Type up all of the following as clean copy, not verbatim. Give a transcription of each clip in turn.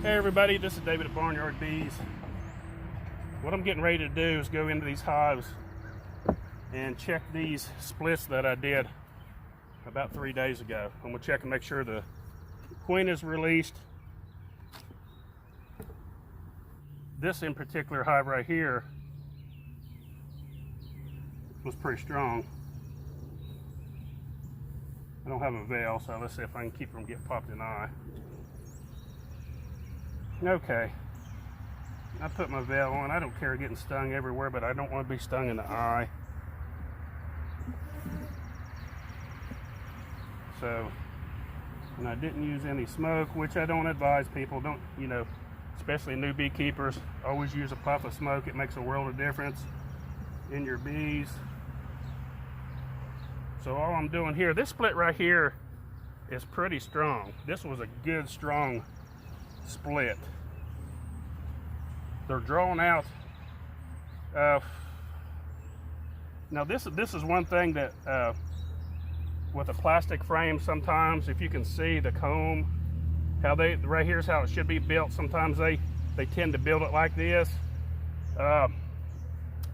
Hey everybody, this is David at Barnyard Bees. What I'm getting ready to do is go into these hives and check these splits that I did about 3 days ago. I'm gonna check and make sure the queen is released. This in particular hive right here was pretty strong. I don't have a veil, so let's see if I can keep from getting popped in the eye. Okay, I put my veil on. I don't care getting stung everywhere, but I don't want to be stung in the eye. So, and I didn't use any smoke, which I don't advise people. Don't, especially new beekeepers, always use a puff of smoke. It makes a world of difference in your bees. So all I'm doing here, this split right here is pretty strong. This was a good, strong split. They're drawn out. Now this is one thing that with a plastic frame, sometimes if you can see the comb, how right here's how it should be built. Sometimes they tend to build it like this.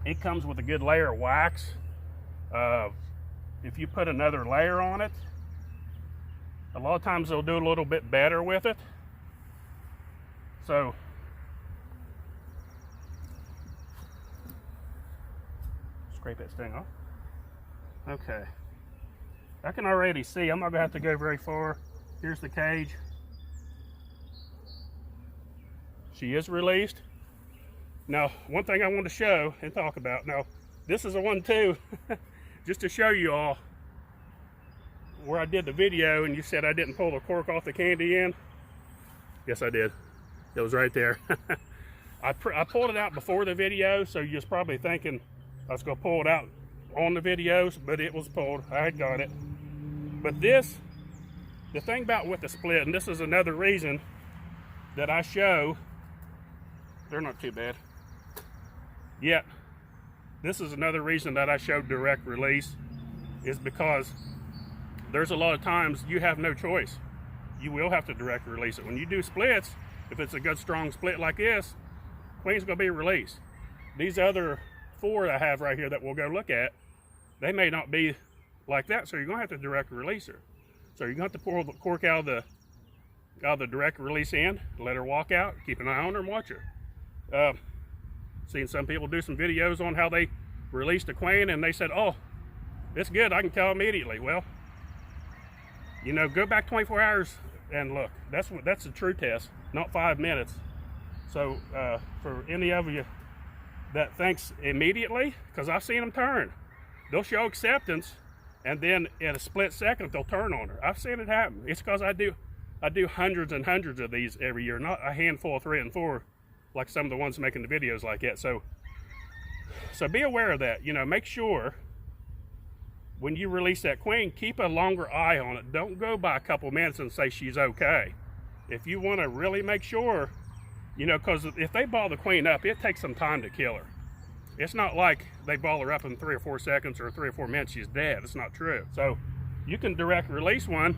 It comes with a good layer of wax. If you put another layer on it, a lot of times they'll do a little bit better with it. So scrape that sting off. Okay, I can already see, I'm not gonna have to go very far. Here's the cage. She is released. Now, one thing I want to show and talk about, now this is a one too, just to show you all where I did the video and you said I didn't pull the cork off the candy end. Yes, I did. It was right there. I pulled it out before the video, so you're probably thinking I was going to pull it out on the videos, but it was pulled. I had got it. But the thing about with the split, and this is another reason that I show, they're not too bad. Yet, this is another reason that I show direct release, is because there's a lot of times you have no choice. You will have to direct release it. When you do splits, if it's a good strong split like this, queen's gonna be released. These other 4 I have right here that we'll go look at, they may not be like that, so you're gonna have to direct release her. So you're gonna have to pull the cork out of the direct release end, let her walk out, keep an eye on her and watch her. Seen some people do some videos on how they released a queen and they said, oh, it's good, I can tell immediately. Well, go back 24 hours and look. That's a true test, not 5 minutes. So for any of you that thinks immediately, because I've seen them turn. They'll show acceptance, and then in a split second they'll turn on her. I've seen it happen. It's because I do hundreds and hundreds of these every year, not a handful of 3 and 4, like some of the ones making the videos like that. So be aware of that. Make sure when you release that queen, keep a longer eye on it. Don't go by a couple minutes and say she's okay. If you want to really make sure, because if they ball the queen up, it takes some time to kill her. It's not like they ball her up in 3 or 4 seconds or 3 or 4 minutes, she's dead. It's not true. So you can direct release one,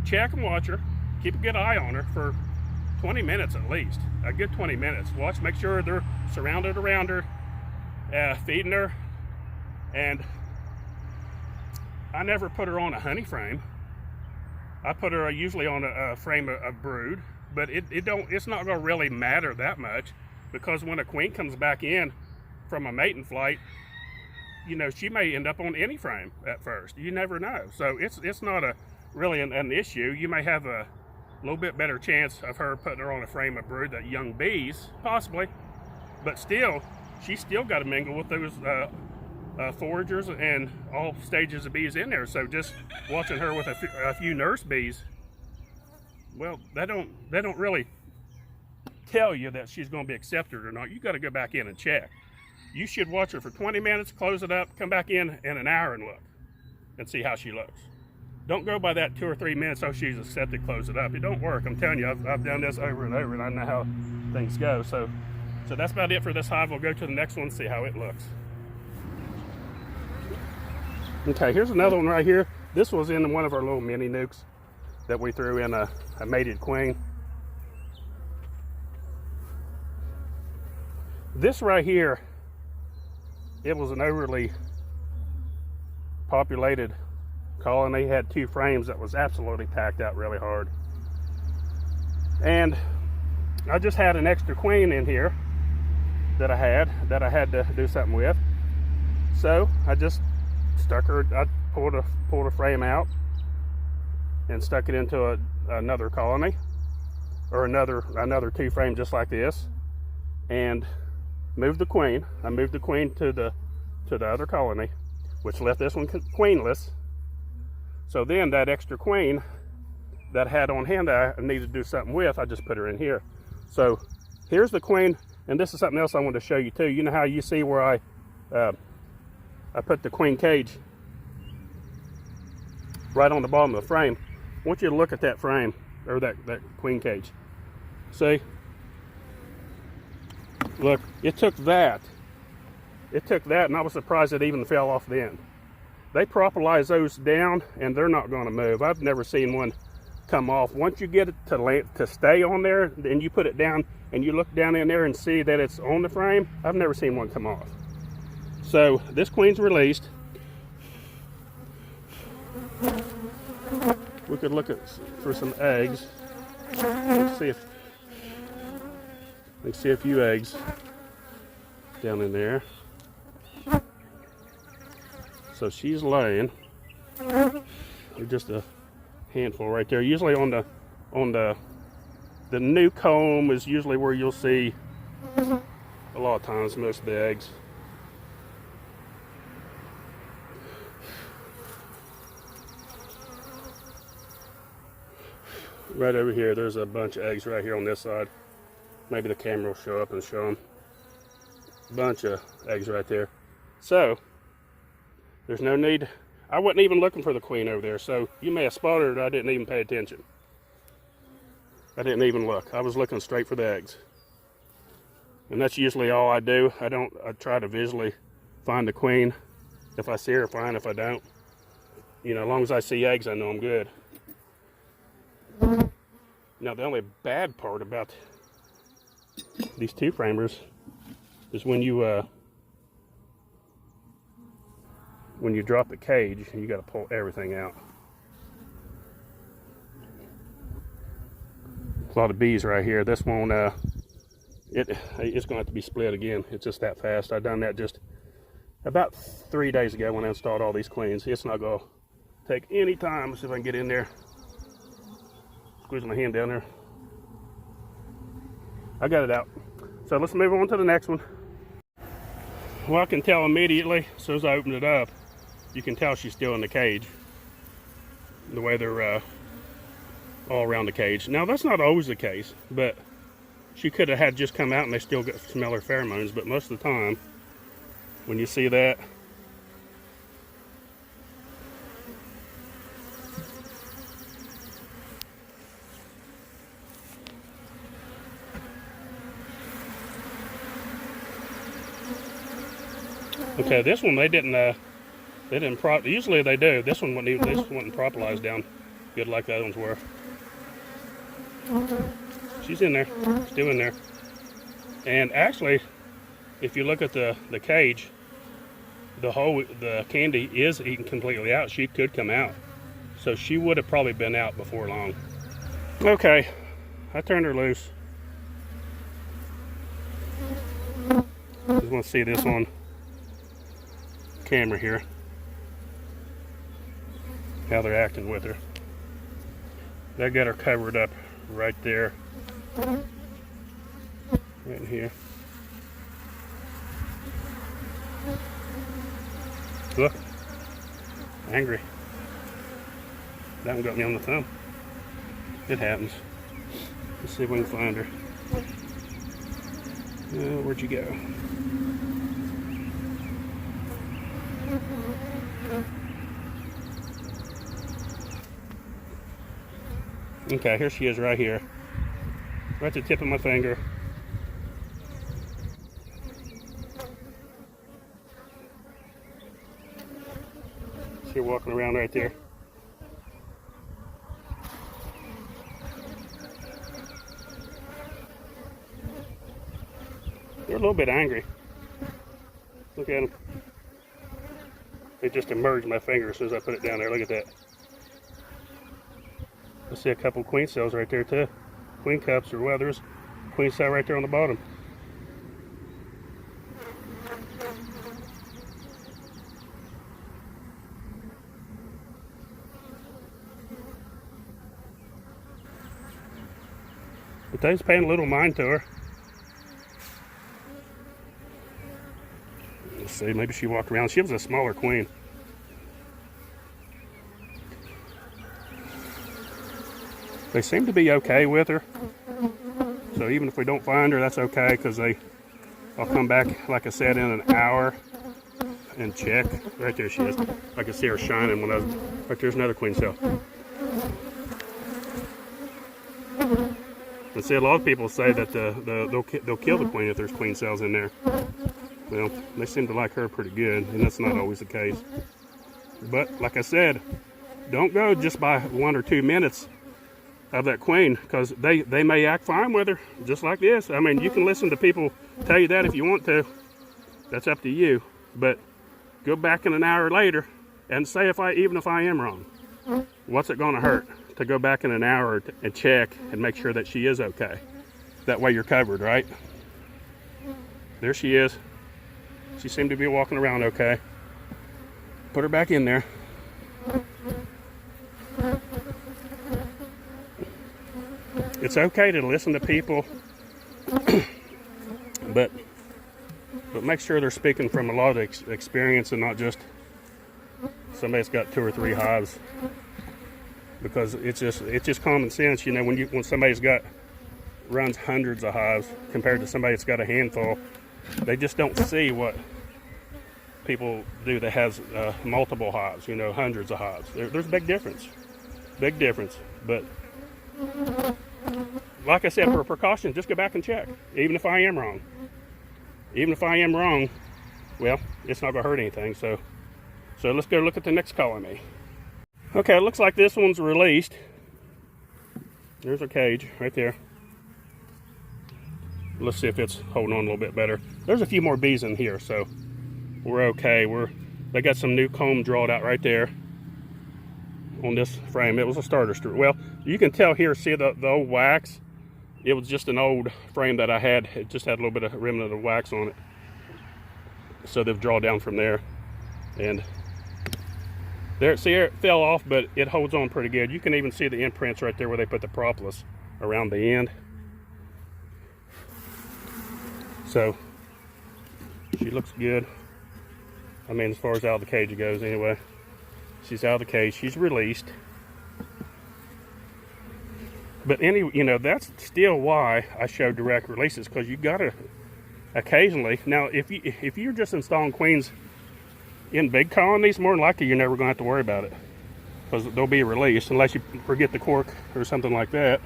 check and watch her, keep a good eye on her for 20 minutes at least, a good 20 minutes. Watch, make sure they're surrounded around her, feeding her. And I never put her on a honey frame. I put her usually on a frame of brood, but it's not gonna really matter that much, because when a queen comes back in from a mating flight, she may end up on any frame at first. You never know. So it's not really an issue. You may have a little bit better chance of her putting her on a frame of brood, that young bees, possibly, but still, she's still got to mingle with those foragers and all stages of bees in there. So just watching her with a few nurse bees, well, they don't really tell you that she's going to be accepted or not. You got to go back in and check. You should watch her for 20 minutes, close it up, come back in an hour and look and see how she looks. Don't go by that 2 or 3 minutes, oh, she's accepted, close it up. It don't work. I'm telling you, I've done this over and over, and I know how things go. So that's about it for this hive. We'll go to the next one, see how it looks. Okay, here's another one right here. This was in one of our little mini nukes. that we threw in a mated queen. This right here, it was an overly populated colony. Had 2 frames that was absolutely packed out really hard. And I just had an extra queen in here that I had to do something with. So I just stuck her, I pulled a frame out and stuck it into another colony, or another 2 frame just like this, and moved the queen. I moved the queen to the other colony, which left this one queenless. So then that extra queen that I had on hand that I needed to do something with, I just put her in here. So here's the queen, and this is something else I wanted to show you too. You know how you see where I put the queen cage right on the bottom of the frame? I want you to look at that frame, or that queen cage. See? Look, it took that, and I was surprised it even fell off the end. They propolize those down, and they're not going to move. I've never seen one come off. Once you get it to stay on there, then you put it down, and you look down in there and see that it's on the frame. I've never seen one come off. So this queen's released. We could look for some eggs. Let's see a few eggs down in there. So she's laying. Just a handful right there. Usually on the nuke comb is usually where you'll see a lot of times most of the eggs. Right over here, there's a bunch of eggs right here on this side. Maybe the camera will show up and show them. Bunch of eggs right there. So there's no need. I wasn't even looking for the queen over there, so you may have spotted her. I didn't even pay attention. I didn't even look. I was looking straight for the eggs. And that's usually all I do. I try to visually find the queen. If I see her, fine. If I don't, you know, as long as I see eggs, I know I'm good. Now, the only bad part about these 2 framers is when you drop the cage, you got to pull everything out. A lot of bees right here. This won't. It's going to have to be split again. It's just that fast. I done that just about 3 days ago when I installed all these queens. It's not going to take any time. Let's see if I can get in there. Squeeze my hand down there. I got it out. So let's move on to the next one. Well, I can tell immediately as soon as I open it up. You can tell she's still in the cage. The way they're all around the cage. Now that's not always the case, but she could have had just come out and they still smell her pheromones. But most of the time, when you see that, okay, this one they didn't usually they do. This one wasn't propolized down good like the other ones were. She's in there, still in there. And actually, if you look at the cage, the candy is eaten completely out. She could come out. So she would have probably been out before long. Okay, I turned her loose. Just want to see this on camera here. How they're acting with her. They got her covered up right there. Right in here. Look. Angry. That one got me on the thumb. It happens. Let's see if we can find her. Where'd you go? Okay, here she is right here. Right at the tip of my finger. See her walking around right there. They're a little bit angry. Look at them. It just emerged my finger as soon as I put it down there. Look at that. I see a couple queen cells right there too. Queen cups or wethers. Queen cell right there on the bottom. But they was paying a little mind to her. Let's see, maybe she walked around. She was a smaller queen. They seem to be okay with her. So even if we don't find her, that's okay, because I'll come back, like I said, in an hour and check. Right there she is. I can see her shining when I was, right there's another queen cell. And see, a lot of people say that they'll kill the queen if there's queen cells in there. Well, they seem to like her pretty good, and that's not always the case. But like I said, don't go just by 1 or 2 minutes of that queen, because they may act fine with her, just like this. I mean, you can listen to people tell you that if you want to. That's up to you. But go back in an hour later and say even if I am wrong, what's it going to hurt to go back in an hour and check and make sure that she is okay? That way you're covered, right? There she is. She seemed to be walking around okay. Put her back in there. It's okay to listen to people, but make sure they're speaking from a lot of experience and not just somebody's got 2 or 3 hives. Because it's just common sense, you know, when somebody's runs hundreds of hives compared to somebody that's got a handful, they just don't see what people do that has multiple hives, you know, hundreds of hives. There's a big difference, but like I said, for a precaution, just go back and check, even if I am wrong. Well, it's not gonna hurt anything, so let's go look at the next colony. Okay, it looks like this one's released. There's her cage right there. Let's see if it's holding on a little bit better. There's a few more bees in here, so we're okay. They got some new comb drawed out right there on this frame. It was a starter screw. Well, you can tell here, see the old wax? It was just an old frame that I had. It just had a little bit of remnant of wax on it. So they've drawn down from there. And there, see, it fell off, but it holds on pretty good. You can even see the imprints right there where they put the propolis around the end. So she looks good. I mean, as far as out of the cage goes anyway. She's out of the cage, she's released. But that's still why I show direct releases, because you gotta occasionally. Now, if you're just installing queens in big colonies, more than likely you're never gonna have to worry about it, because they'll be released unless you forget the cork or something like that.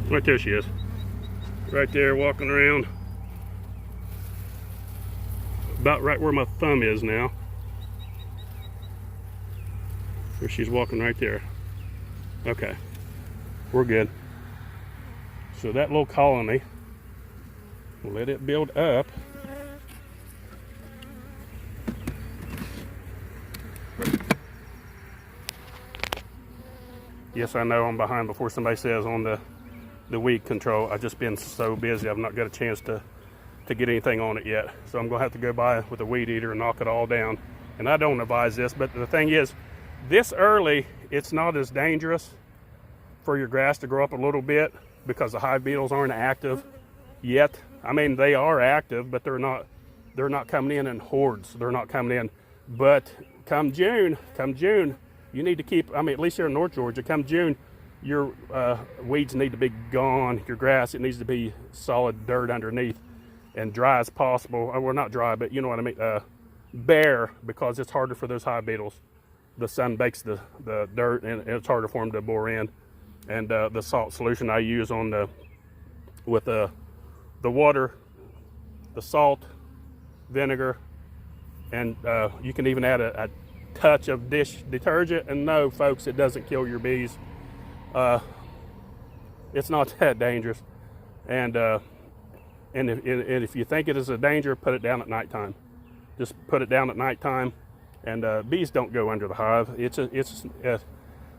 Right there she is. Right there, walking around. About right where my thumb is now. There she's walking right there. Okay, we're good. So that little colony, we'll let it build up. Yes, I know I'm behind before somebody says on the weed control. I've just been so busy, I've not got a chance to get anything on it yet. So I'm gonna have to go by with a weed eater and knock it all down. And I don't advise this, but the thing is, this early, it's not as dangerous for your grass to grow up a little bit, because the hive beetles aren't active yet. I mean, they are active, but they're not coming in hordes. They're not coming in. But come June, you need to keep, I mean, at least here in North Georgia, come June, your weeds need to be gone. Your grass, it needs to be solid dirt underneath and dry as possible. Well, not dry, but you know what I mean, bare, because it's harder for those hive beetles. The sun bakes the dirt, and it's harder for them to bore in. And the salt solution I use with the water, the salt, vinegar, and you can even add a touch of dish detergent. And no, folks, it doesn't kill your bees. It's not that dangerous. And if you think it is a danger, put it down at nighttime. Just put it down at nighttime, and bees don't go under the hive. It's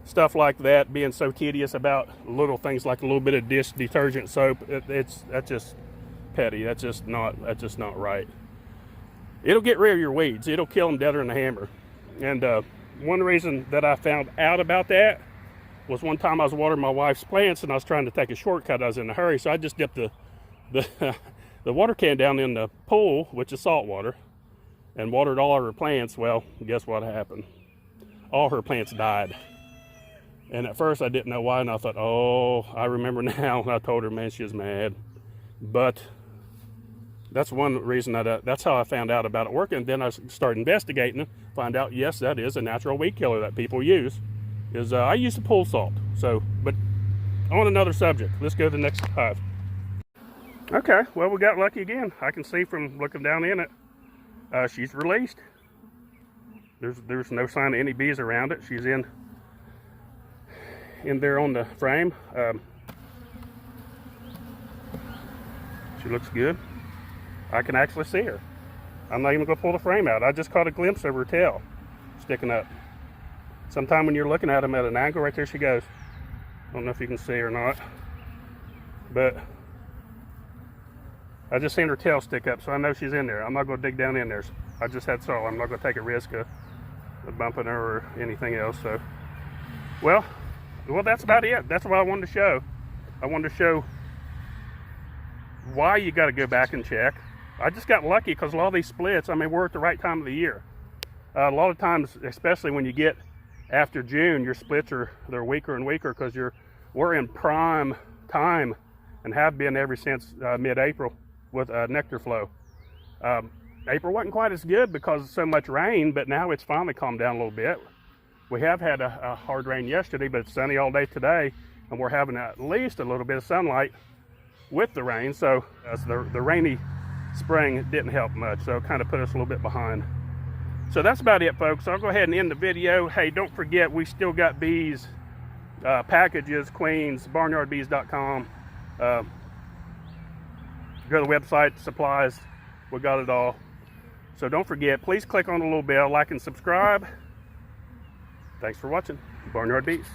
stuff like that, being so tedious about little things like a little bit of dish detergent soap. That's just petty. That's just not right. It'll get rid of your weeds. It'll kill them deader than a hammer. And one reason that I found out about that was one time I was watering my wife's plants, and I was trying to take a shortcut. I was in a hurry, so I just dipped the water can down in the pool, which is salt water, and watered all of her plants. Well, guess what happened? All her plants died. And at first I didn't know why, and I thought, oh, I remember now. And I told her, man, she was mad. But that's one reason that's how I found out about it working. And then I started investigating it, find out, yes, that is a natural weed killer that people use. I use the pool salt. So, but on another subject, let's go to the next hive. Okay, well, we got lucky again. I can see from looking down in it, she's released. There's no sign of any bees around it. She's in there on the frame. She looks good. I can actually see her. I'm not even gonna pull the frame out. I just caught a glimpse of her tail sticking up. Sometime when you're looking at them at an angle, right there she goes. I don't know if you can see her or not, but I just seen her tail stick up, so I know she's in there. I'm not gonna dig down in there. I just had saw. I'm not gonna take a risk of bumping her or anything else. So, well, that's about it. That's what I wanted to show. I wanted to show why you got to go back and check. I just got lucky because a lot of these splits, I mean, we're at the right time of the year. A lot of times, especially when you get after June, your splits they're weaker and weaker because we're in prime time and have been ever since mid-April with nectar flow. April wasn't quite as good because of so much rain, but now it's finally calmed down a little bit. We have had a hard rain yesterday, but it's sunny all day today, and we're having at least a little bit of sunlight with the rain. So the rainy spring didn't help much, so it kind of put us a little bit behind. So that's about it, folks. I'll go ahead and end the video. Hey, don't forget, we still got bees, packages, queens, barnyardbees.com. Go to the website, supplies, we got it all. So don't forget, please click on the little bell, like and subscribe. Thanks for watching Barnyard Bees.